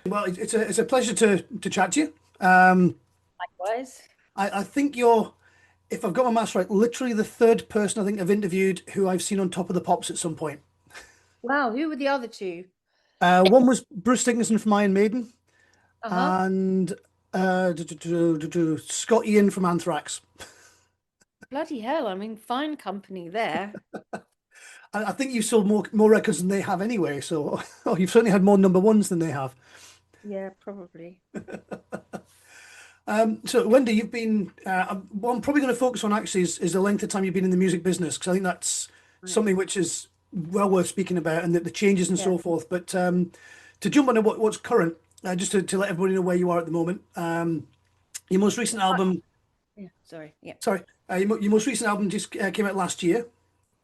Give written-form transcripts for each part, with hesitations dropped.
Well, it's a pleasure to chat to you. Um, Likewise. I think you're, if I've got my maths right, literally the third person I think I've interviewed who I've seen on Top of the Pops at some point. Wow, who were the other two? One was Bruce Dickinson from Iron Maiden, Uh-huh. and Scott Ian from Anthrax. Bloody hell, I'm in fine company there. I think you've sold more records than they have anyway. So, oh, you've certainly had more number ones than they have. Yeah, probably. So, Wendy, you've been. What I'm probably going to focus on actually is the length of time you've been in the music business, because I think that's Right. something which is well worth speaking about, and the changes and Yeah. so forth. But to jump on what's current, just to let everybody know where you are at the moment. Your most recent album, Yeah, sorry. Yeah. sorry, your most recent album just came out last year,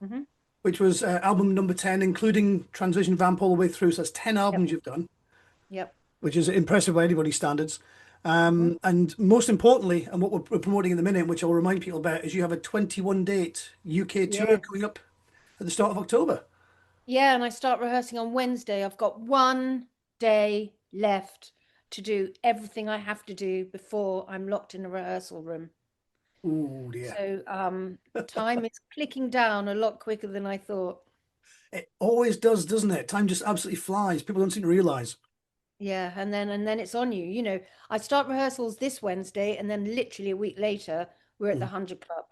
Mm-hmm. which was album number 10, including Transvision Vamp all the way through. So that's 10 Yep. albums you've done, Yep. which is impressive by anybody's standards. Mm-hmm. And most importantly, and what we're promoting in the minute, which I'll remind people about, is you have a 21 date UK tour Yeah. coming up at the start of October. Yeah, and I start rehearsing on Wednesday. I've got one day left to do everything I have to do before I'm locked in a rehearsal room. Oh dear. So, time is clicking down a lot quicker than I thought. It always does, doesn't it? Time just absolutely flies. People don't seem to realize. Yeah, and then it's on you. I start rehearsals this Wednesday, and then literally a week later, we're at the Mm. 100 Club.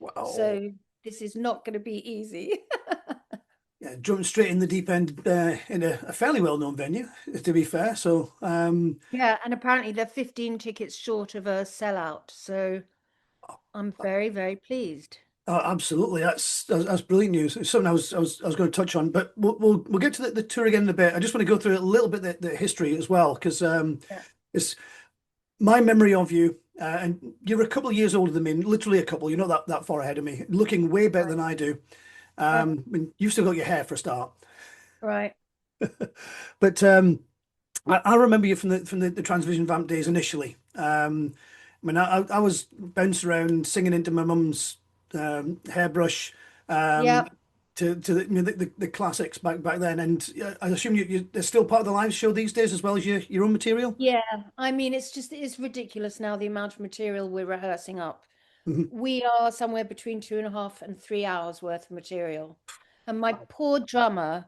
Wow. So this is not going to be easy. Yeah, jumping straight in the deep end in a fairly well-known venue, to be fair. So, Yeah, and apparently they're 15 tickets short of a sellout. So I'm very, very pleased. absolutely, that's brilliant news. It's something I was going to touch on, but we'll get to the tour again in a bit. I just want to go through a little bit the history as well, because Yeah. it's my memory of you, and you're a couple of years older than me, literally a couple. You're not that far ahead of me, looking way better Right. than I do. Yeah. I mean, you've still got your hair for a start, Right. but I remember you from the Transvision Vamp days initially. I mean, I was bouncing around singing into my mum's hairbrush, um, Yeah. to the classics back then. And I assume they're still part of the live show these days as well as your own material. Yeah. I mean, it's ridiculous now the amount of material we're rehearsing up. Mhm. We are somewhere between 2.5 and 3 hours worth of material. And my poor drummer,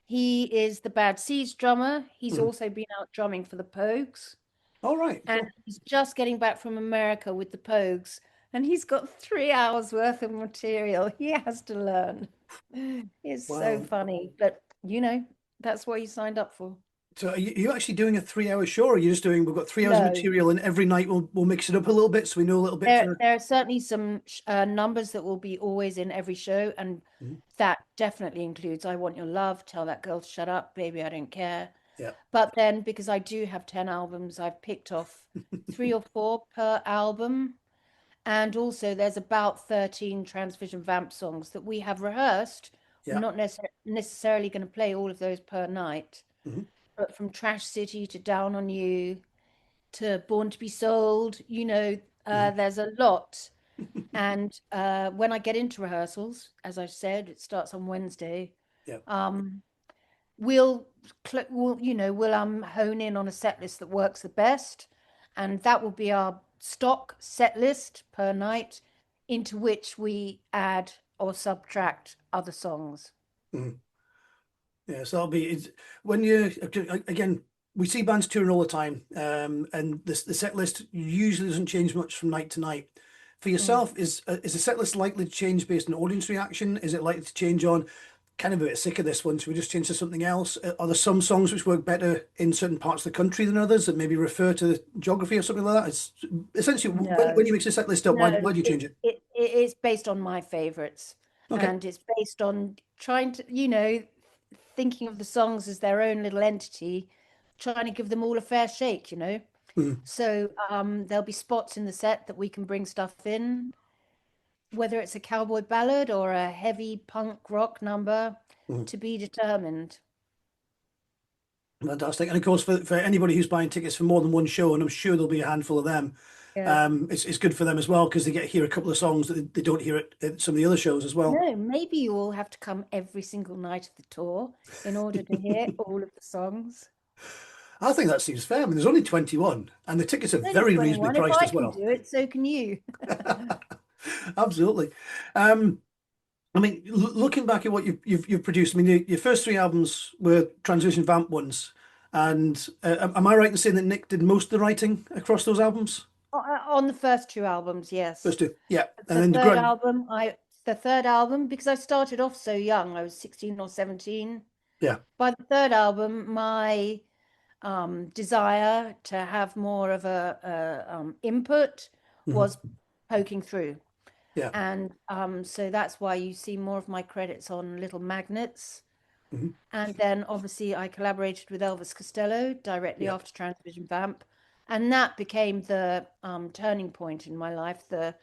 he is the Bad Seeds drummer. He's Mhm. also been out drumming for the Pogues. All right, And cool. he's just getting back from America with the Pogues. And he's got 3 hours worth of material he has to learn. It's so Wow. funny. But, that's what he signed up for. So are you actually doing a 3 hour show, or are you just doing, we've got 3 hours of No. material and every night we'll mix it up a little bit so we know a little bit There, for. there are certainly some numbers that will be always in every show, and Mhm. that definitely includes I Want Your Love, Tell That Girl to Shut Up, Baby, I Don't Care. Yeah. But then, because I do have 10 albums, I've picked off three or four per album. And also, there's about 13 Transvision Vamp songs that we have rehearsed. We're Yeah. not necessarily going to play all of those per night, Mhm. but from Trash City to Down on You to Born to Be Sold, Mhm. there's a lot. And when I get into rehearsals, as I said, it starts on Wednesday. Yeah. Um, we'll hone in on a set list that works the best, and that will be our stock set list per night, into which we add or subtract other songs. Mhm. Yeah, so that'll be when you again. We see bands touring all the time, and the set list usually doesn't change much from night to night. For Mm. yourself, is the set list likely to change based on audience reaction? Is it likely to change on kind of a bit sick of this one, so we just change to something else? Are there some songs which work better in certain parts of the country than others that maybe refer to geography or something like that? It's essentially when No, you mix the set list up, why no, do you change it? it is based on my favorites, Okay. and it's based on trying to, thinking of the songs as their own little entity, trying to give them all a fair shake. Mhm. So there'll be spots in the set that we can bring stuff in, whether it's a cowboy ballad or a heavy punk rock number, Mhm. to be determined. Fantastic. And of course, for anybody who's buying tickets for more than one show, and I'm sure there'll be a handful of them, Yeah. it's good for them as well because they get to hear a couple of songs that they don't hear at some of the other shows as well. No, maybe you all have to come every single night of the tour in order to hear all of the songs. I think that seems fair. I mean, there's only 21, and the tickets are Only very reasonably 21. If priced I as can well. do it, so can you. Absolutely. Um, I mean, looking back at what you've produced, I mean, your first three albums were Transvision Vamp ones, and am I right in saying that Nick did most of the writing across those albums? On the first two albums, yes. First two, yeah, and The then the third Grun, album, the third album, because I started off so young, I was 16 or 17. yeah, By the third album, my desire to have more of a input hmm, was poking through. yeah, And so that's why you see more of my credits on little magnets. hmm, And then obviously I collaborated with Elvis Costello directly yeah, after Transvision Vamp. And that became the turning point in my life, the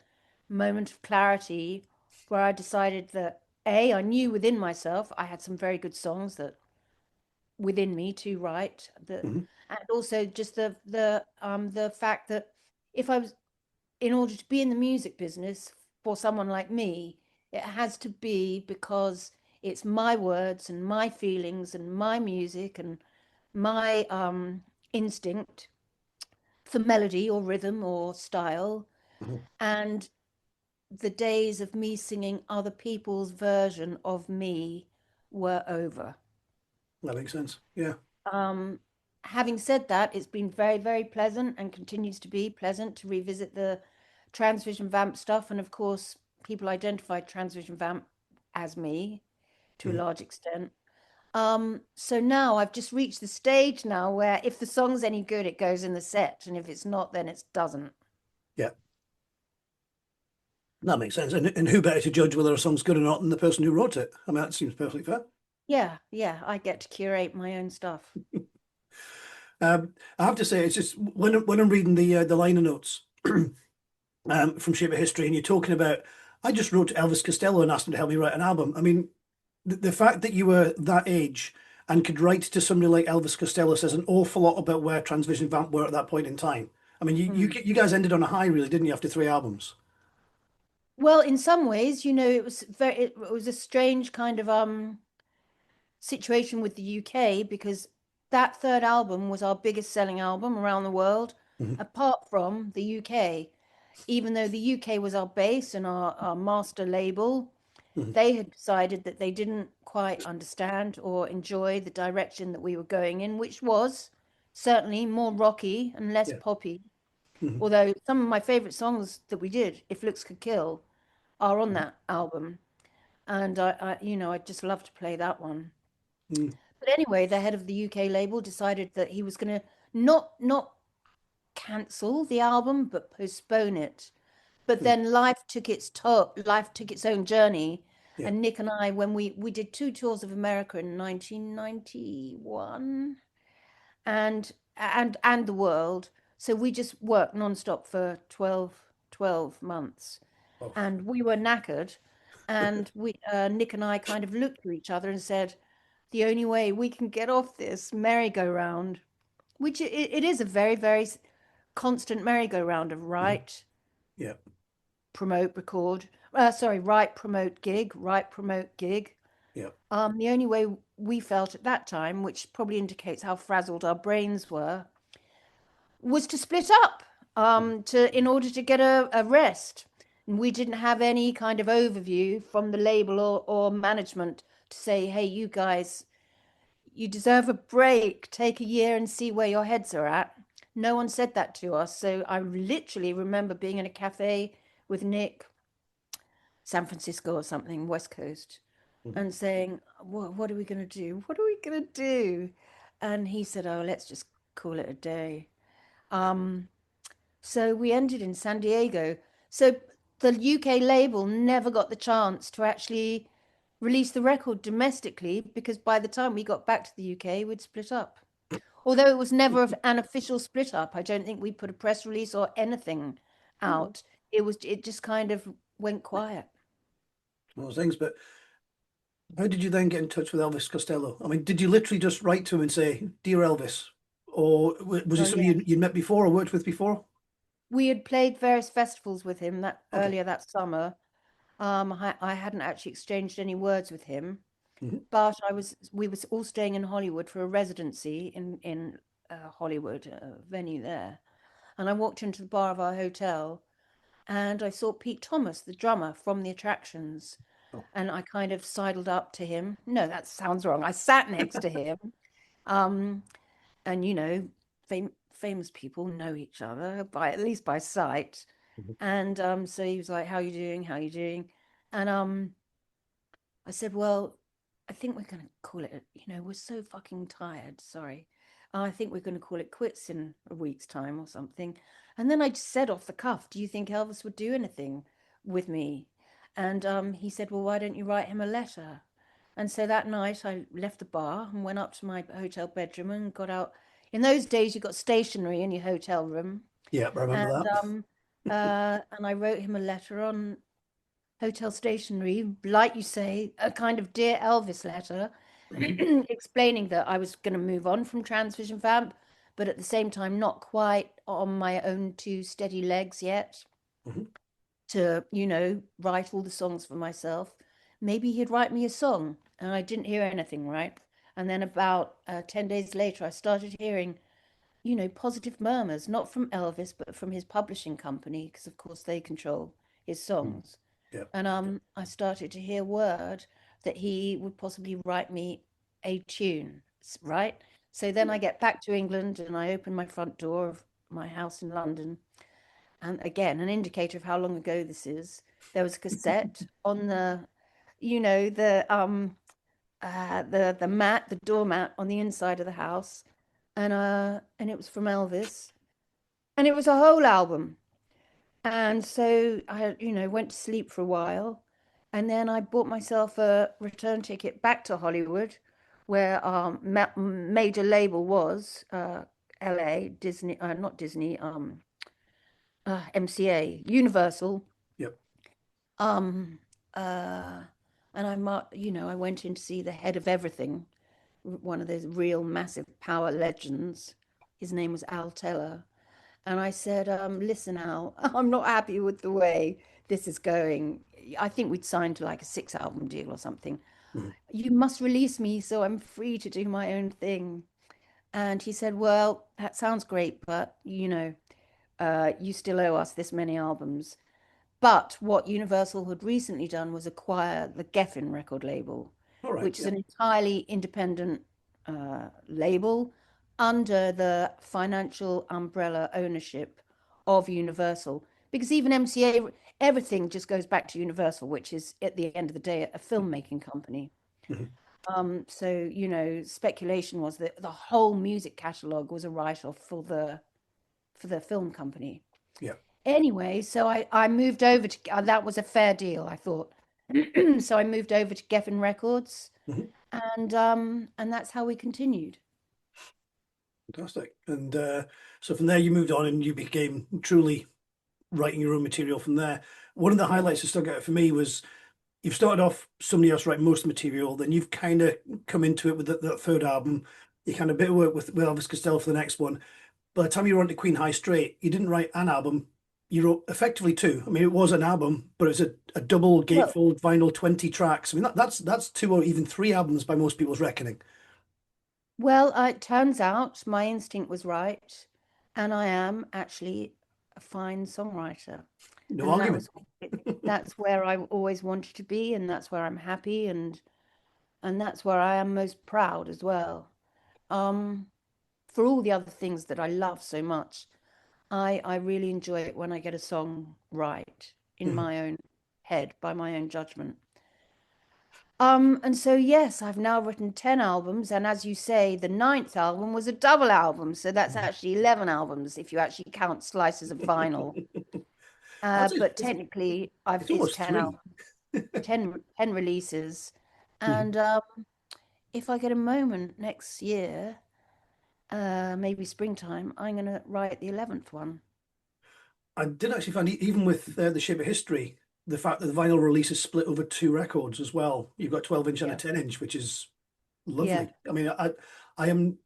moment of clarity where I decided that A, I knew within myself I had some very good songs that within me to write that, hmm, and also just the fact that if I was in order to be in the music business for someone like me, it has to be because it's my words and my feelings and my music and my instinct for melody or rhythm or style. hmm. And the days of me singing other people's version of me were over. That makes sense. Yeah. Um, Having said that, it's been very, very pleasant and continues to be pleasant to revisit the Transvision Vamp stuff. And of course, people identified Transvision Vamp as me to a Hmm. large extent. So now I've just reached the stage now where if the song's any good, it goes in the set, and if it's not, then it doesn't. Yeah, that makes sense. And who better to judge whether a song's good or not than the person who wrote it? I mean, that seems perfectly fair. Yeah, yeah, I get to curate my own stuff. I have to say, it's just when I'm reading the liner notes from Shape of History, and you're talking about, I just wrote to Elvis Costello and asked him to help me write an album. I mean, the fact that you were that age and could write to somebody like Elvis Costello says an awful lot about where Transvision Vamp were at that point in time. I mean, Hmm. you guys ended on a high, really, didn't you, after three albums? Well, in some ways, it was a strange kind of situation with the UK because that third album was our biggest selling album around the world, Hmm, apart from the UK. Even though the UK was our base and our master label, hmm, they had decided that they didn't quite understand or enjoy the direction that we were going in, which was certainly more rocky and less yeah, poppy. hmm, Although some of my favorite songs that we did, If Looks Could Kill, are on hmm, that album. And I just love to play that one. hmm, But anyway, the head of the UK label decided that he was going to not cancel the album, but postpone it. But hmm, then life took its own journey. yeah, And Nick and I, when we did two tours of America in 1991 and the world. So we just worked nonstop for 12 months. oh, And we were knackered. And we Nick and I kind of looked at each other and said, the only way we can get off this merry-go-round, which it is a very, very constant merry-go-round of hmm, write, yeah, promote, record. Write, promote, gig, write, promote, gig. yeah, The only way we felt at that time, which probably indicates how frazzled our brains were, was to split up hmm, to in order to get a rest. And we didn't have any kind of overview from the label or management to say, hey, you guys, you deserve a break. Take a year and see where your heads are at. No one said that to us. So I literally remember being in a cafe with Nick, San Francisco or something, West Coast, hmm, and saying, what are we going to do? What are we going to do? And he said, oh, let's just call it a day. Um, so we ended in San Diego. So the UK label never got the chance to actually release the record domestically because by the time we got back to the UK, we'd split up. Although it was never an official split up, I don't think we put a press release or anything hmm. out. It just kind of went quiet. Those things. But how did you then get in touch with Elvis Costello? I mean, did you literally just write to him and say, "Dear Elvis," or was he Oh somebody yeah. you'd met before or worked with before? We had played various festivals with him that Okay. earlier that summer. I hadn't actually exchanged any words with him, Hmm, but we were all staying in Hollywood for a residency in Hollywood, a venue there. And I walked into the bar of our hotel and I saw Pete Thomas, the drummer from the Attractions. Oh. And I kind of sidled up to him. No, that sounds wrong. I sat next to him. Um, and famous people know each other by at least by sight. Mhm. And so he was like, "How you doing? How you doing?" And I said, "Well, I think we're going to call it, we're so fucking tired. Sorry. I think we're going to call it quits in a week's time or something." And then I just said off the cuff, "Do you think Elvis would do anything with me?" And he said, "Well, why don't you write him a letter?" And so that night I left the bar and went up to my hotel bedroom and got out. In those days, you got stationery in your hotel room. Yeah, I remember And that. and I wrote him a letter on hotel stationery, like you say, a kind of Dear Elvis letter, Mhm. explaining that I was going to move on from Transvision Vamp, but at the same time, not quite on my own two steady legs yet Mhm. to, write all the songs for myself. Maybe he'd write me a song, and I didn't hear anything, right? And then about 10 days later, I started hearing, positive murmurs, not from Elvis, but from his publishing company, because of course they control his Mm. songs. Yeah. And I started to hear word that he would possibly write me a tune, right? So then I get back to England and I open my front door of my house in London. And again, an indicator of how long ago this is. There was a cassette on the mat, the doormat on the inside of the house, and it was from Elvis, and it was a whole album. And so I, went to sleep for a while, and then I bought myself a return ticket back to Hollywood, where our major label was LA Disney, not Disney, MCA, Universal. Yep. Um, uh, and I went in to see the head of everything, one of those real massive power legends. His name was Al Teller. And I said, "Listen, Al, I'm not happy with the way this is going. I think we'd signed to like a 6 album deal or something. Mhm. You must release me so I'm free to do my own thing." And he said, "Well, that sounds great, but you still owe us this many albums." But what Universal had recently done was acquire the Geffen record label, All right. which is Yeah. an entirely independent label under the financial umbrella ownership of Universal. Because even MCA, everything just goes back to Universal, which is at the end of the day a filmmaking company. Mhm. So, speculation was that the whole music catalog was a write-off for the film company. Yeah. Anyway, so I moved over to that was a fair deal, I thought. So I moved over to Geffen Records, Mhm. and that's how we continued. Fantastic. And so from there, you moved on and you became truly writing your own material from there. One of the Yeah. highlights that stuck out for me was you've started off somebody else writing most of the material, then you've kind of come into it with that third album. You kind of bit of work with Elvis Costello for the next one. By the time you were on to Queen High Straight, you didn't write an album. You wrote effectively two. I mean, it was an album, but it's a double Well, gatefold vinyl, 20 tracks. I mean, that's two or even three albums by most people's reckoning. it turns out my instinct was right, and I am actually a fine songwriter, No and argument. that's where I always wanted to be, and that's where I'm happy, and that's where I am most proud as well. Um, for all the other things that I love so much, I really enjoy it when I get a song right in Mhm. my own head by my own judgment. And so yes, I've now written 10 albums, and as you say, the ninth album was a double album, so that's actually 11 albums if you actually count slices of vinyl. That's it. But technically, It's it's almost 10 three. albums, 10 releases, Mhm. and if I get a moment next year, maybe springtime, I'm going to write the 11th one. I did actually find, even with The Shape of History, the fact that the vinyl release is split over two records as well. You've got 12-inch and a Yeah, 10-inch, which is yeah. lovely. I mean, I am,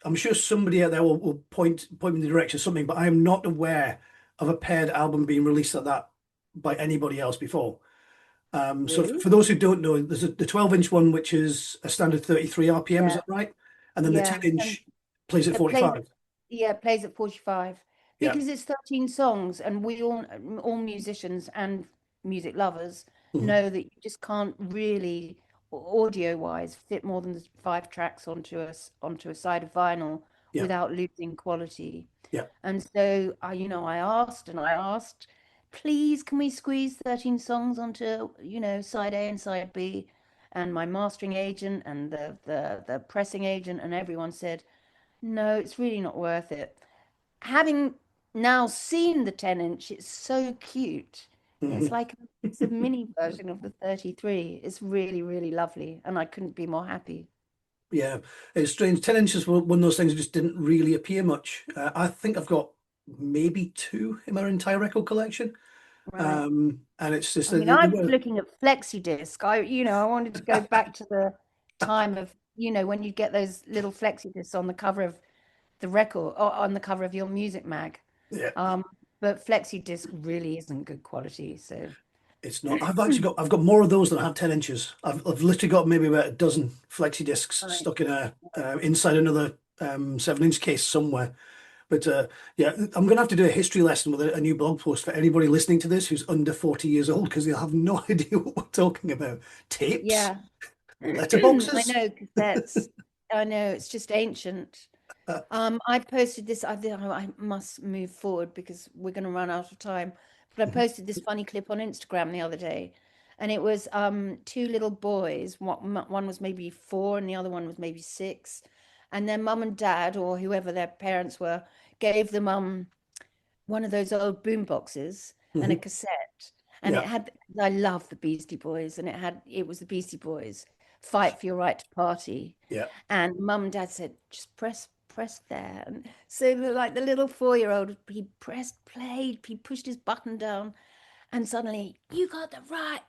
I'm sure somebody out there will point me in the direction of something, but I am not aware of a paired album being released like that by anybody else before. So Really? for those who don't know, there's the 12-inch one, which is a standard 33 RPM, is Yeah, that right? And then the yeah. And 10-inch Plays at It plays, 45. yeah, it plays at 45 Yeah. because it's 13 songs, and we all musicians and music lovers Hmm. know that you just can't really, audio wise, fit more than 5 tracks onto a side of vinyl Yeah. without losing quality. Yeah. And so I asked and I asked, please, can we squeeze 13 songs onto, side A and side B? And my mastering agent and the pressing agent and everyone said, no, it's really not worth it. Having now seen the 10-inch, it's so cute. Hmm. It's a mini version of the 33. It's really, really lovely, and I couldn't be more happy. Yeah, it's strange. 10 inches were one of those things that just didn't really appear much. I think I've got maybe two in my entire record collection. Right. And it's just I mean, they I was were. looking at flexi disc. I wanted to go back to the time of, when you get those little flexi discs on the cover of the record or on the cover of your music mag. Yeah, Um, but flexi disc really isn't good quality. So, it's not. I've got more of those than I have 10 inches. I've literally got maybe about a dozen flexi discs right. stuck in a inside another 7-inch case somewhere. But yeah, I'm going to have to do a history lesson with a new blog post for anybody listening to this who's under 40 years old because they'll have no idea what we're talking about. Tapes, Yeah. I letterboxes. know cassettes. I know it's just ancient. I posted this. I must move forward because we're going to run out of time. But I posted this funny clip on Instagram the other day, and it was two little boys. One was maybe 4, and the other one was maybe 6, and their mum and dad, or whoever their parents were, gave them one of those old boom boxes and a Hmm. cassette, and Yeah, it had. I love the Beastie Boys, and it was the Beastie Boys, "Fight for Your Right to Party," yeah. and mum and dad said, just press there. And so like the little 4-year-old, he pressed play, he pushed his button down, and suddenly, you got the right.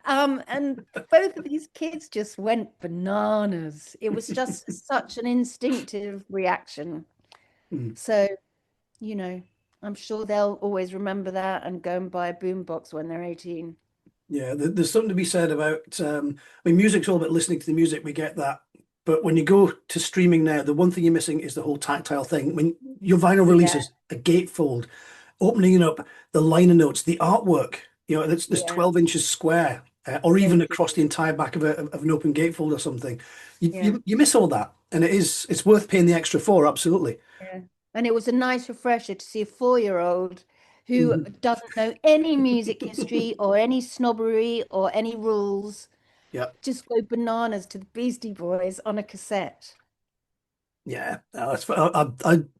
And both of these kids just went bananas. It was just such an instinctive reaction. Mm. So, you know, I'm sure they'll always remember that and go and buy a boombox when they're 18. Yeah, there's something to be said about. I mean, music's all about listening to the music. We get that, but when you go to streaming now, the one thing you're missing is the whole tactile thing. When your vinyl Yeah, releases a gatefold, opening it up, the liner notes, the artwork. There's yeah, 12 inches square, or so even true. across the entire back of an open gatefold or something. You, Yeah. you you miss all that, and it's worth paying the extra for. Absolutely. Yeah. And it was a nice refresher to see a 4-year-old who Mhm. doesn't know any music history or any snobbery or any rules Yeah. just go bananas to the Beastie Boys on a cassette. Yeah, no,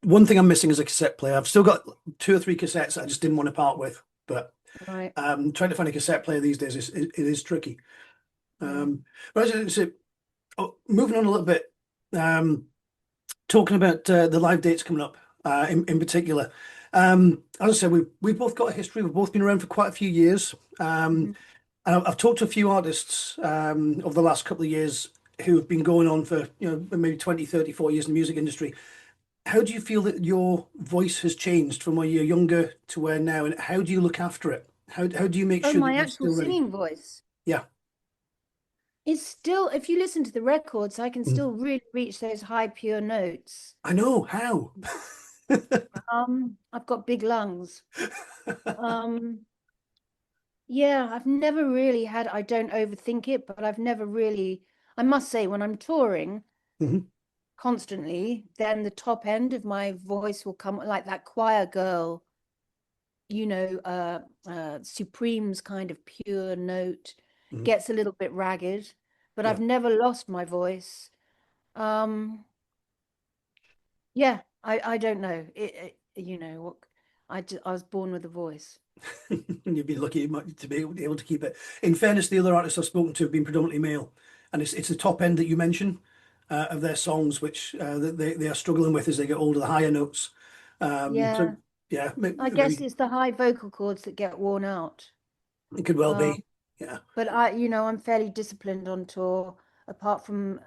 one thing I'm missing is a cassette player. I've still got two or three cassettes I just didn't want to part with, but Right. trying to find a cassette player these days it is tricky. Yeah. But moving on a little bit, talking about the live dates coming up in particular. As I said, we've both got a history. We've both been around for quite a few years. Mhm. And I've talked to a few artists over the last couple of years who have been going on for maybe 20, 30, 40 years in the music industry. How do you feel that your voice has changed from when you're younger to where now, and how do you look after it? How do you make Oh, sure that my you're actual still ready? singing voice Yeah. is still, if you listen to the records, I can Mm. still really reach those high pure notes. I know how. I've got big lungs. Um, Yeah, I've never really had, I don't overthink it, but I've never really, I must say, when I'm touring Mhm. constantly, then the top end of my voice will come like that choir girl, Supreme's kind of pure note Mhm. gets a little bit ragged, but Yeah. I've never lost my voice. Um, yeah, I don't know. What, I was born with a voice. You'd be lucky to be able to keep it. In fairness, the other artists I've spoken to have been predominantly male, and it's the top end that you mention of their songs, which that they are struggling with as they get older, the higher notes. So Yeah, yeah, I guess maybe it's the high vocal cords that get worn out. it could well Um, be. Yeah. but I'm fairly disciplined on tour, apart from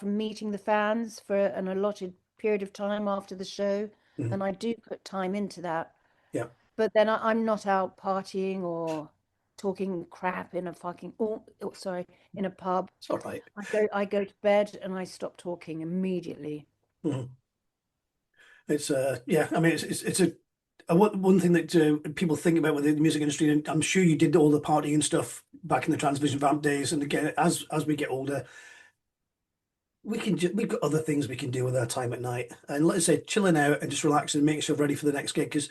meeting the fans for an allotted period of time after the show, Mhm. and I do put time into that. Yeah. But then I'm not out partying or talking crap in a fucking sorry, in a pub. It's all right. I go to bed and I stop talking immediately. Mhm. It's yeah, I mean it's one thing that people think about with the music industry, and I'm sure you did all the partying and stuff back in the Transvision Vamp days. And again, as we get older, we've got other things we can do with our time at night, and let's say chilling out and just relaxing and making yourself ready for the next gig. Because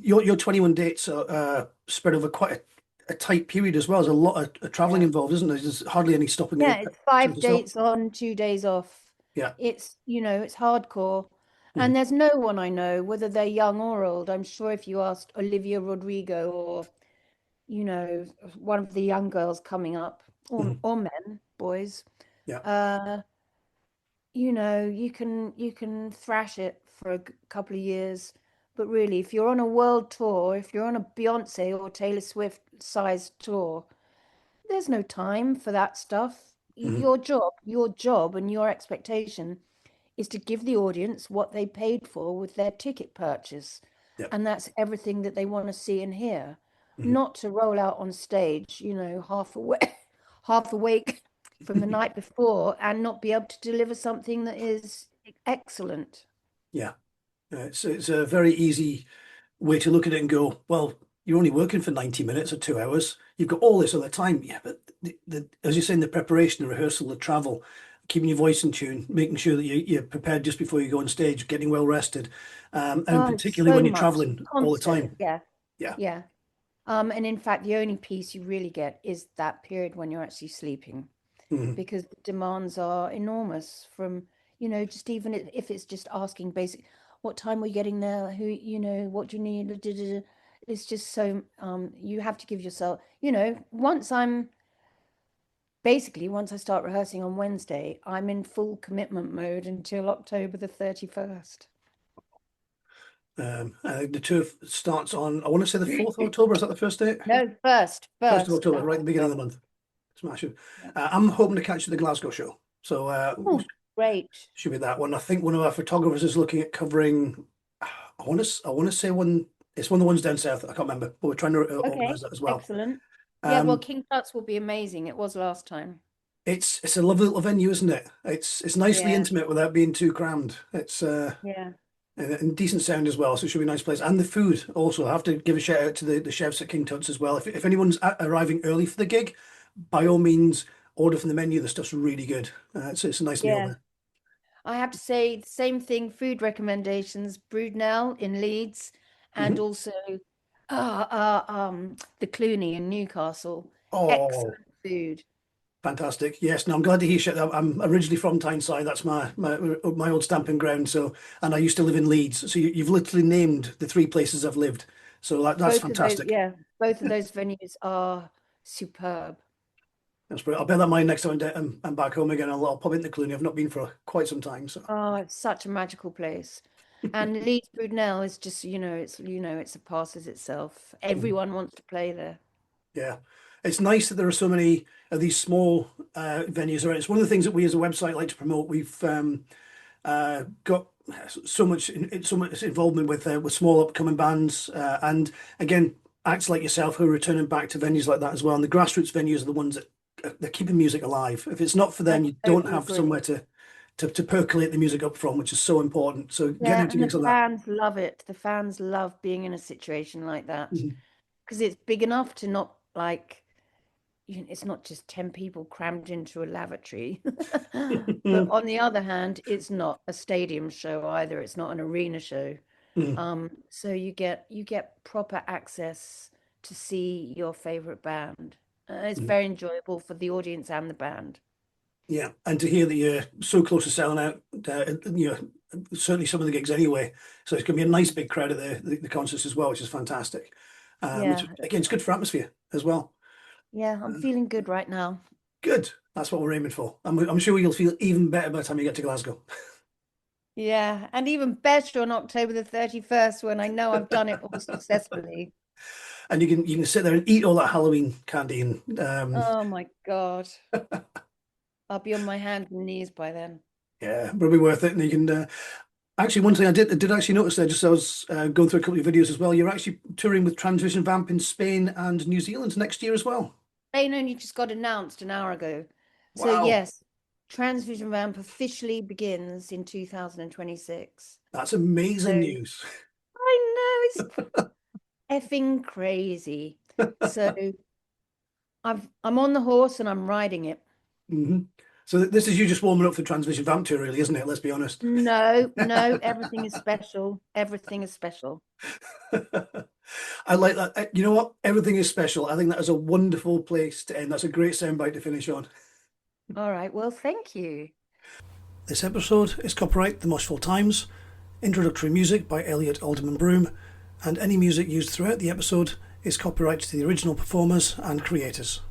your 21 dates are spread over quite a tight period as well. There's a lot of traveling Yeah. involved, isn't there? There's hardly any stopping Yeah, to it's chill five yourself. dates on, 2 days off. Yeah. It's, it's hardcore. Mhm. And there's no one I know, whether they're young or old. I'm sure if you asked Olivia Rodrigo or, one of the young girls coming up, or Mhm. or men, boys, Yeah. uh, you can thrash it for a couple of years. But really, if you're on a world tour, if you're on a Beyonce or Taylor Swift sized tour, there's no time for that stuff. Mhm. Your job and your expectation is to give the audience what they paid for with their ticket purchase. Yeah. And that's everything that they want to see and hear, Mhm. not to roll out on stage, half awake, half awake from the night before and not be able to deliver something that is excellent. Yeah. It's a very easy way to look at it and go, well, you're only working for 90 minutes or 2 hours. You've got all this other time. Yeah, but as you're saying, the preparation, the rehearsal, the travel, keeping your voice in tune, making sure that you're prepared just before you go on stage, getting well rested, and Oh, it's particularly so when you're much traveling all the constant. time. Yeah, Yeah. yeah. And in fact, the only peace you really get is that period when you're actually sleeping, Mhm. because the demands are enormous from, just even if it's just asking basic, what time are you getting there? Who, what do you need? Da, da, da. It's just so, you have to give yourself, once I start rehearsing on Wednesday, I'm in full commitment mode until October the 31st. The tour starts on, I want to say the 4th of October. Is that the first date? No, first, 1st of first, October, the right at whole the beginning of thing. the month. Smashing. Yeah. I'm hoping to catch you at the Glasgow show. So Oh, great. should be that one. I think one of our photographers is looking at covering. I want to say one. It's one of the ones down south. I can't remember, but we're trying to Okay, organise that as well. excellent. Yeah, well, Um, King Tut's will be amazing. It was last time. it's a lovely little venue, isn't it? It's nicely Yeah, intimate without being too crammed. It's yeah, and decent sound as well, so it should be a nice place. And the food also. I have to give a shout out to the chefs at King Tut's as well. If anyone's arriving early for the gig, by all means, order from the menu. The stuff's really good. It's a nice meal yeah. there. I have to say the same thing, food recommendations, Broodnell in Leeds and Mhm. also the Clooney in Newcastle. Oh. Excellent food. Fantastic. Yes, no, I'm glad to hear you. I'm originally from Tyneside. That's my old stamping ground. So, and I used to live in Leeds. So you've literally named the three places I've lived. So that's Both of those, fantastic. yeah, both of those venues are superb. That's brilliant. I'll bear that in mind next time I'm back home again. I'll pop into Clooney. I've not been for quite some time. So, Oh, it's such a magical place. And Leeds Broodnell is just, it surpasses itself. mhm. Everyone wants to play there. Yeah, it's nice that there are so many of these small venues around. It's one of the things that we as a website like to promote. We've got so much involvement with small upcoming bands, and again acts like yourself who are returning back to venues like that as well. And the grassroots venues are the ones that they're keeping music alive. If it's not for I them, you don't totally have agree. somewhere to percolate the music up from, which is so important. So getting Yeah, into and the gigs like that. fans love it. The fans love being in a situation like that Mhm. because it's big enough to not like, it's not just 10 people crammed into a lavatory. But on the other hand, it's not a stadium show either. It's not an arena show. Mhm. So you get proper access to see your favorite band. It's Mhm. very enjoyable for the audience and the band. Yeah, and to hear that you're so close to selling out, certainly some of the gigs anyway. So it's going to be a nice big crowd at the concerts as well, which is fantastic. Which Yeah, again, it's good for atmosphere as well. yeah, I'm feeling good right now. Good. That's what we're aiming for. I'm sure you'll feel even better by the time you get to Glasgow. Yeah, and even better on October the 31st when I know I've done it all successfully. And you can sit there and eat all that Halloween candy and Oh my God. I'll be on my hands and knees by then. yeah, it'll be worth it. And you can actually one thing I did actually notice there, just as I was going through a couple of videos as well. You're actually touring with Transvision Vamp in Spain and New Zealand next year as well. They only just got announced an hour ago. So Wow. yes, Transvision Vamp officially begins in 2026. That's amazing So news. I know it's effing crazy. So I'm on the horse and I'm riding it. Hmm. So this is you just warming up for Transvision Vamp tour, really, isn't it? Let's be honest. No, no, everything is special. Everything is special. I like that. You know what? Everything is special. I think that is a wonderful place to end. That's a great soundbite to finish on. All right. Well, thank you. This episode is copyright The Moshville Times, introductory music by Elliot Alderman Broom, and any music used throughout the episode is copyright to the original performers and creators.